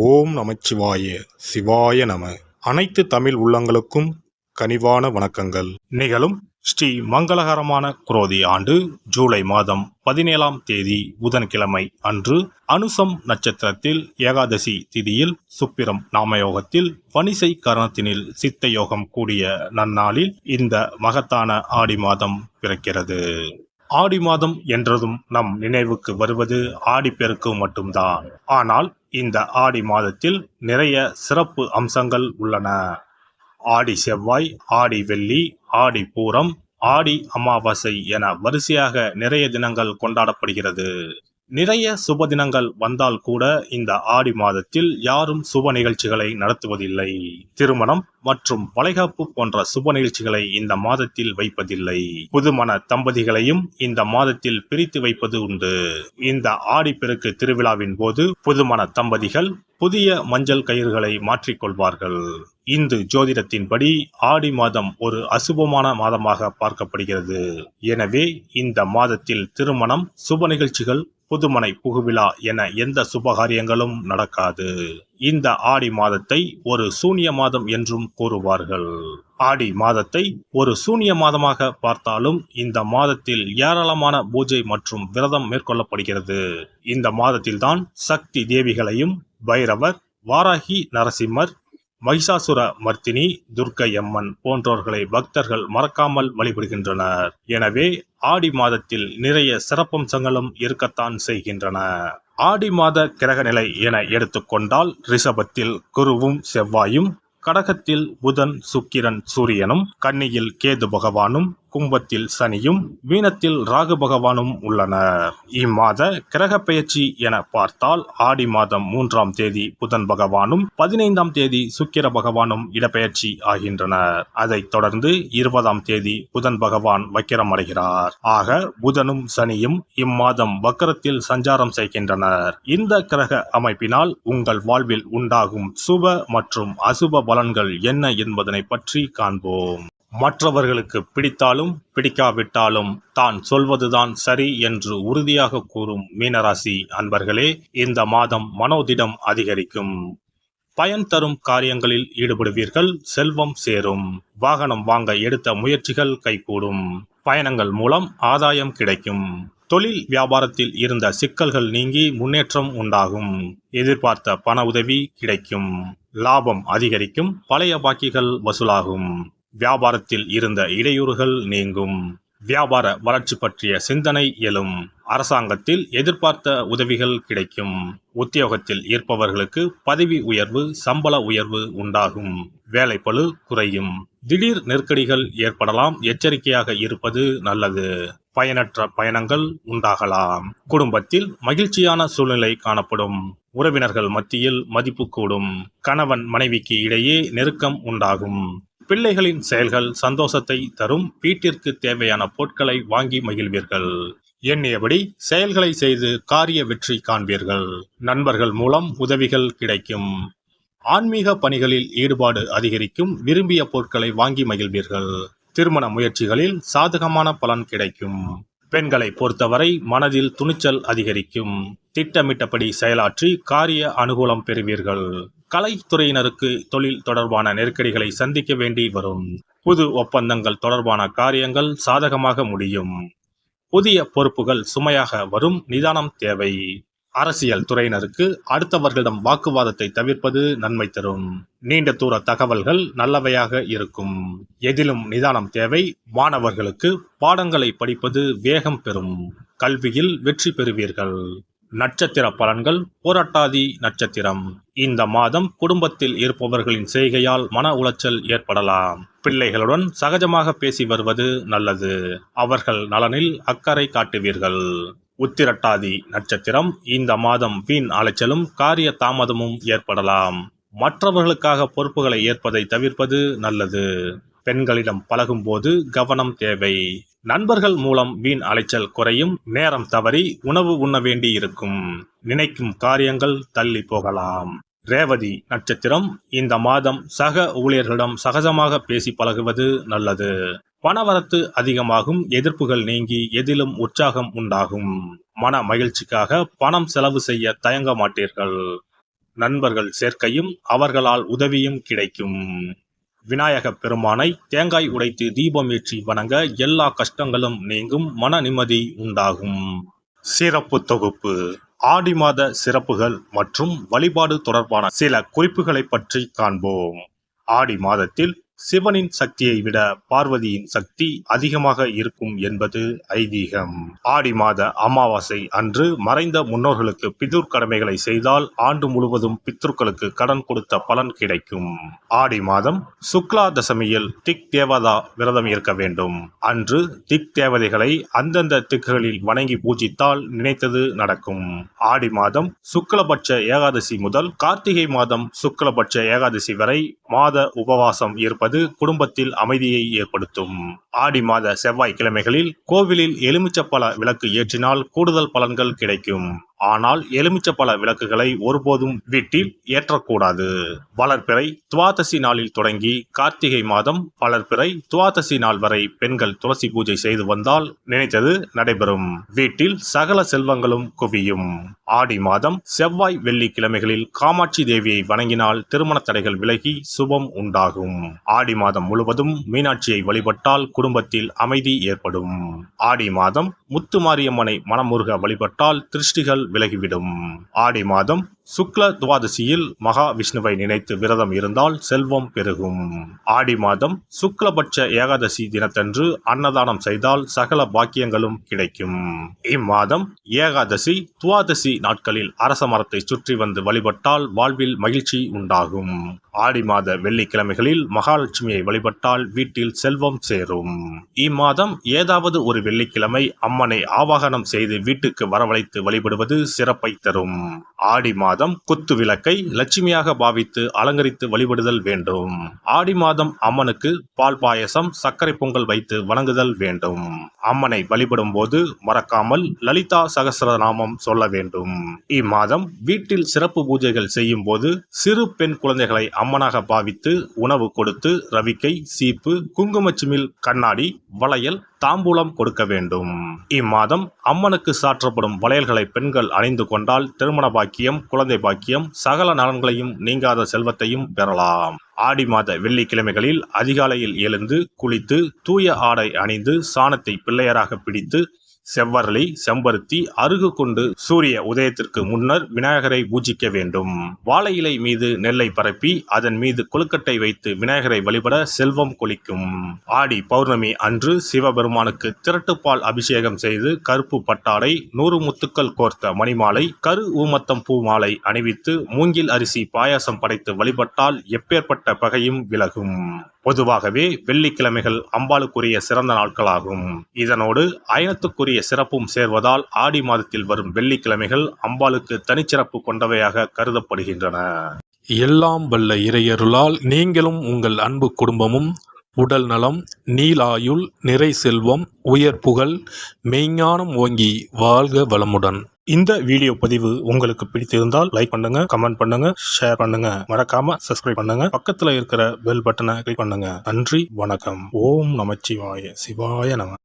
ஓம் நமச்சிவாய சிவாய நம. அனைத்து தமிழ் உள்ளங்களுக்கும் கனிவான வணக்கங்கள். நிகழும் ஸ்ரீ மங்களகரமான குரோதி ஆண்டு ஜூலை மாதம் 17ஆம் தேதி புதன்கிழமை அன்று அனுசம் நட்சத்திரத்தில் ஏகாதசி திதியில் சுப்பிரம் நாமயோகத்தில் வணிசை கரணத்தினில் சித்த யோகம் கூடிய நன்னாளில் இந்த மகத்தான ஆடி மாதம் பிறக்கிறது. ஆடி மாதம் என்றதும் நம் நினைவுக்கு வருவது ஆடிப்பெருக்கு மட்டும்தான். ஆனால் இந்த ஆடி மாதத்தில் நிறைய சிறப்பு அம்சங்கள் உள்ளன. ஆடி செவ்வாய், ஆடி வெள்ளி, ஆடி பூரம், ஆடி அமாவாசை என வரிசையாக நிறைய தினங்கள் கொண்டாடப்படுகிறது. நிறைய சுப தினங்கள் வந்தால் கூட இந்த ஆடி மாதத்தில் யாரும் சுப நிகழ்ச்சிகளை நடத்துவதில்லை. திருமணம் மற்றும் வளைகாப்பு போன்ற சுப நிகழ்ச்சிகளை இந்த மாதத்தில் வைப்பதில்லை. புதுமண தம்பதிகளையும் இந்த மாதத்தில் பிரித்து வைப்பது உண்டு. இந்த ஆடிப்பெருக்கு திருவிழாவின் போது புதுமண தம்பதிகள் புதிய மஞ்சள் கயிறுகளை மாற்றிக்கொள்வார்கள். இந்து ஜோதிடத்தின்படி ஆடி மாதம் ஒரு அசுபமான மாதமாக பார்க்கப்படுகிறது. எனவே இந்த மாதத்தில் திருமணம், சுப நிகழ்ச்சிகள், புதுமனை புகுவிழா என எந்த சுபகாரியங்களும் நடக்காது. இந்த ஆடி மாதத்தை ஒரு சூன்ய மாதம் என்றும் கூறுவார்கள். ஆடி மாதத்தை ஒரு சூன்ய மாதமாக பார்த்தாலும் இந்த மாதத்தில் ஏராளமான பூஜை மற்றும் விரதம் மேற்கொள்ளப்படுகிறது. இந்த மாதத்தில்தான் சக்தி தேவிகளையும் பைரவர், வாராகி, நரசிம்மர், மகிஷாசுர மர்த்தினி, துர்க்கை அம்மன் போன்றோர்களை பக்தர்கள் மறக்காமல் வழிபடுகின்றனர். எனவே ஆடி மாதத்தில் நிறைய சிறப்பம்சங்களும் இருக்கத்தான் செய்கின்றன. ஆடி மாத கிரகநிலை என எடுத்துக்கொண்டால் ரிஷபத்தில் குருவும் செவ்வாயும், கடகத்தில் புதன், சுக்கிரன், சூரியனும், கன்னியில் கேது பகவானும், கும்பத்தில் சனியும், மீனத்தில் ராகு பகவானும் உள்ளனர். இம்மாத கிரக பெயர்ச்சி என பார்த்தால் ஆடி மாதம் 3ஆம் தேதி புதன் பகவானும் 15ஆம் தேதி சுக்கிர பகவானும் இடப்பெயர்ச்சி ஆகின்றனர். அதைத் தொடர்ந்து 20ஆம் தேதி புதன் பகவான் வக்கிரம் அடைகிறார். ஆக புதனும் சனியும் இம்மாதம் வக்கரத்தில் சஞ்சாரம் செய்கின்றனர். இந்த கிரக அமைப்பினால் உங்கள் வாழ்வில் உண்டாகும் சுப மற்றும் அசுப பலன்கள் என்ன என்பதனை பற்றி காண்போம். மற்றவர்களுக்கு பிடித்தாலும் பிடிக்காவிட்டாலும் தான் சொல்வதுதான் சரி என்று உறுதியாக கூறும் மீனராசி அன்பர்களே, இந்த மாதம் மனோதிடம் அதிகரிக்கும். பயன் தரும் காரியங்களில் ஈடுபடுவீர்கள். செல்வம் சேரும். வாகனம் வாங்க எடுத்த முயற்சிகள் கைகூடும். பயணங்கள் மூலம் ஆதாயம் கிடைக்கும். தொழில் வியாபாரத்தில் இருந்த சிக்கல்கள் நீங்கி முன்னேற்றம் உண்டாகும். எதிர்பார்த்த பண உதவி கிடைக்கும். லாபம் அதிகரிக்கும். பழைய பாக்கிகள் வசூலாகும். வியாபாரத்தில் இருந்த இடையூறுகள் நீங்கும். வியாபார வளர்ச்சி பற்றிய சிந்தனை எழும். அரசாங்கத்தில் எதிர்பார்த்த உதவிகள் கிடைக்கும். உத்தியோகத்தில் இருப்பவர்களுக்கு பதவி உயர்வு, சம்பள உயர்வு உண்டாகும். வேலைப்பளு குறையும். திடீர் நெருக்கடிகள் ஏற்படலாம். எச்சரிக்கையாக இருப்பது நல்லது. பயனற்ற பயணங்கள் உண்டாகலாம். குடும்பத்தில் மகிழ்ச்சியான சூழ்நிலை காணப்படும். உறவினர்கள் மத்தியில் மதிப்பு கூடும். கணவன் மனைவிக்கு இடையே நெருக்கம் உண்டாகும். பிள்ளைகளின் செயல்கள் சந்தோஷத்தை தரும். வீட்டிற்கு தேவையான பொருட்களை வாங்கி மகிழ்வீர்கள். எண்ணியபடி செயல்களை செய்து காரிய வெற்றி காண்பீர்கள். நண்பர்கள் மூலம் உதவிகள் கிடைக்கும். ஆன்மீக பணிகளில் ஈடுபாடு அதிகரிக்கும். விரும்பிய பொருட்களை வாங்கி மகிழ்வீர்கள். திருமண முயற்சிகளில் சாதகமான பலன் கிடைக்கும். பெண்களை பொறுத்தவரை மனதில் துணிச்சல் அதிகரிக்கும். திட்டமிட்டபடி செயலாற்றி காரிய அனுகூலம் பெறுவீர்கள். கலைத்துறையினருக்கு தொழில் தொடர்பான நெருக்கடிகளை சந்திக்க வேண்டி வரும். புது ஒப்பந்தங்கள் தொடர்பான காரியங்கள் சாதகமாக முடியும். புதிய பொறுப்புகள் சுமையாக வரும். நிதானம் தேவை. அரசியல் துறையினருக்கு அடுத்தவர்களிடம் வாக்குவாதத்தை தவிர்ப்பது நன்மை தரும். நீண்ட தூர தகவல்கள் நல்லவையாக இருக்கும். எதிலும் நிதானம் தேவை. மாணவர்களுக்கு பாடங்களை படிப்பது வேகம் பெறும். கல்வியில் வெற்றி பெறுவீர்கள். நட்சத்திர பலன்கள். போராட்டாதி நட்சத்திரம். இந்த மாதம் குடும்பத்தில் இருப்பவர்களின் செய்கையால் மன உளைச்சல் ஏற்படலாம். பிள்ளைகளுடன் சகஜமாக பேசி வருவது நல்லது. அவர்கள் நலனில் அக்கறை காட்டுவீர்கள். உத்திரட்டாதி நட்சத்திரம். இந்த மாதம் வீண் அலைச்சலும் காரிய தாமதமும் ஏற்படலாம். மற்றவர்களுக்காக பொறுப்புகளை ஏற்பதை தவிர்ப்பது நல்லது. பெண்களிடம் பழகும் போது கவனம் தேவை. நண்பர்கள் மூலம் வீண் அலைச்சல் குறையும். நேரம் தவறி உணவு உண்ண வேண்டி இருக்கும். நினைக்கும் காரியங்கள் தள்ளி போகலாம். ரேவதி நட்சத்திரம். இந்த மாதம் சக ஊழியர்களிடம் சகஜமாக பேசி பழகுவது நல்லது. பணவரத்து அதிகமாகும். எதிர்ப்புகள் நீங்கி எதிலும் உற்சாகம் உண்டாகும். மன மகிழ்ச்சிக்காக பணம் செலவு செய்ய தயங்க மாட்டீர்கள். நண்பர்கள் சேர்க்கையும் அவர்களால் உதவியும் கிடைக்கும். விநாயகப் பெருமானை தேங்காய் உடைத்து தீபம் ஏற்றி வணங்க எல்லா கஷ்டங்களும் நீங்கும், மன நிம்மதி உண்டாகும். சிறப்பு தொகுப்பு: ஆடி மாத சிறப்புகள் மற்றும் வழிபாடு தொடர்பான சில குறிப்புகளை பற்றி காண்போம். ஆடி மாதத்தில் சிவனின் சக்தியை விட பார்வதியின் சக்தி அதிகமாக இருக்கும் என்பது ஐதீகம். ஆடி மாத அமாவாசை அன்று மறைந்த முன்னோர்களுக்கு பிதுர் கடமைகளை செய்தால் ஆண்டு முழுவதும் பித்ருக்களுக்கு கடன் கொடுத்த பலன் கிடைக்கும். ஆடி மாதம் சுக்லா தசமியில் திக் தேவதா விரதம் இருக்க வேண்டும். அன்று திக் தேவதைகளை அந்தந்த திக்குகளில் வணங்கி பூஜித்தால் நினைத்தது நடக்கும். ஆடி மாதம் சுக்லபட்ச ஏகாதசி முதல் கார்த்திகை மாதம் சுக்லபட்ச ஏகாதசி வரை மாத உபவாசம் இருப்பது குடும்பத்தில் அமைதியை ஏற்படுத்தும். ஆடி மாத செவ்வாய்க்கிழமைகளில் கோவிலில் எலுமிச்சப்பழ விளக்கு ஏற்றினால் கூடுதல் பலன்கள் கிடைக்கும். ஆனால் எலுமிச்சப்பழ விளக்குகளை ஒருபோதும் வீட்டில் ஏற்றக்கூடாது. வளர்பிறை துவாதசி நாளில் தொடங்கி கார்த்திகை மாதம் வளர்பிறை துவாதசி நாள் வரை பெண்கள் துளசி பூஜை செய்து வந்தால் நினைத்தது நடைபெறும். வீட்டில் சகல செல்வங்களும் குவியும். ஆடி மாதம் செவ்வாய் வெள்ளிக்கிழமைகளில் காமாட்சி தேவியை வணங்கினால் திருமண தடைகள் விலகி சுபம் உண்டாகும். ஆடி மாதம் முழுவதும் மீனாட்சியை வழிபட்டால் குடும்பத்தில் அமைதி ஏற்படும். ஆடி மாதம் முத்துமாரியம்மனை மனமுருக வழிபட்டால் திருஷ்டிகள் விலகிவிடும். ஆடி மாதம் சுக்ல துவாதசியில் மகா விஷ்ணுவை நினைத்து விரதம் இருந்தால் செல்வம் பெருகும். ஆடி மாதம் சுக்லபட்ச ஏகாதசி தினத்தன்று அன்னதானம் செய்தால் சகல பாக்கியங்களும் கிடைக்கும். இம்மாதம் ஏகாதசி துவாதசி நாட்களில் அரச மரத்தை சுற்றி வந்து வழிபட்டால் வாழ்வில் மகிழ்ச்சி உண்டாகும். ஆடி மாத வெள்ளிக்கிழமைகளில் மகாலட்சுமியை வழிபட்டால் வீட்டில் செல்வம் சேரும். இம்மாதம் ஏதாவது ஒரு வெள்ளிக்கிழமை அம்மனை ஆவாகனம் செய்து வீட்டுக்கு வரவழைத்து வழிபடுவது சிறப்பை தரும். ஆடி மாதம் குத்து விளக்கை லட்சுமியாக பாவித்து அலங்கரித்து வழிபடுதல் வேண்டும். ஆடி மாதம் அம்மனுக்கு பால் பாயசம் சர்க்கரை பொங்கல் வைத்து வணங்குதல் வேண்டும். அம்மனை வழிபடும் போது மறக்காமல் லலிதா சகஸ்ரநாமம் சொல்ல வேண்டும். இம்மாதம் வீட்டில் சிறப்பு பூஜைகள் செய்யும் போது சிறு பெண் குழந்தைகளை அம்மனாக பாவித்து உணவு கொடுத்து ரவிக்கை, சீப்பு, குங்குமச்சிமிழ், கண்ணாடி, வளையல், தாம்பூலம் கொடுக்க வேண்டும். இம்மாதம் அம்மனுக்கு சாற்றப்படும் வளையல்களை பெண்கள் அணிந்து கொண்டால் திருமண பாக்கியம், குழந்தை பாக்கியம், சகல நலன்களையும் நீங்காத செல்வத்தையும் பெறலாம். ஆடி மாத வெள்ளிக்கிழமைகளில் அதிகாலையில் எழுந்து குளித்து தூய ஆடை அணிந்து சாணத்தை பிள்ளையராக பிடித்து செவ்வரளி, செம்பருத்தி, அருகு கொண்டு சூரிய உதயத்திற்கு முன்னர் விநாயகரை பூஜிக்க வேண்டும். வாழை இலை மீது நெல்லை பரப்பி அதன் மீது கொழுக்கட்டை வைத்து விநாயகரை வழிபட செல்வம் கொளிக்கும். ஆடி பௌர்ணமி அன்று சிவபெருமானுக்கு திரட்டுப்பால் அபிஷேகம் செய்து கருப்பு பட்டாடை, 100 முத்துக்கள் கோர்த்த மணிமாலை, கரு ஊமத்தம் பூ மாலை அணிவித்து மூங்கில் அரிசி பாயாசம் படைத்து வழிபட்டால் எப்பேற்பட்ட பகையும் விலகும். பொதுவாகவே வெள்ளிக்கிழமைகள் அம்பாளுக்குரிய சிறந்த நாட்களாகும். இதனோடு அயனத்துக்குரிய சிறப்பும் சேர்வதால் ஆடி மாதத்தில் வரும் வெள்ளிக்கிழமைகள் அம்பாளுக்கு தனிச்சிறப்பு கொண்டவையாக கருதப்படுகின்றன. எல்லாம் வல்ல இறையருளால் நீங்களும் உங்கள் அன்பு குடும்பமும் உடல் நலம், நீலாயுள், நிறை செல்வம், உயர் புகழ், மெய்ஞானம் ஓங்கி வாழ்க வளமுடன். இந்த வீடியோ பதிவு உங்களுக்கு பிடித்திருந்தால் லைக் பண்ணுங்க, கமெண்ட் பண்ணுங்க, ஷேர் பண்ணுங்க, மறக்காம சப்ஸ்கிரைப் பண்ணுங்க, பக்கத்துல இருக்கிற பெல் பட்டனை கிளிக் பண்ணுங்க. நன்றி, வணக்கம். ஓம் நமச்சிவாய. சிவாய நம.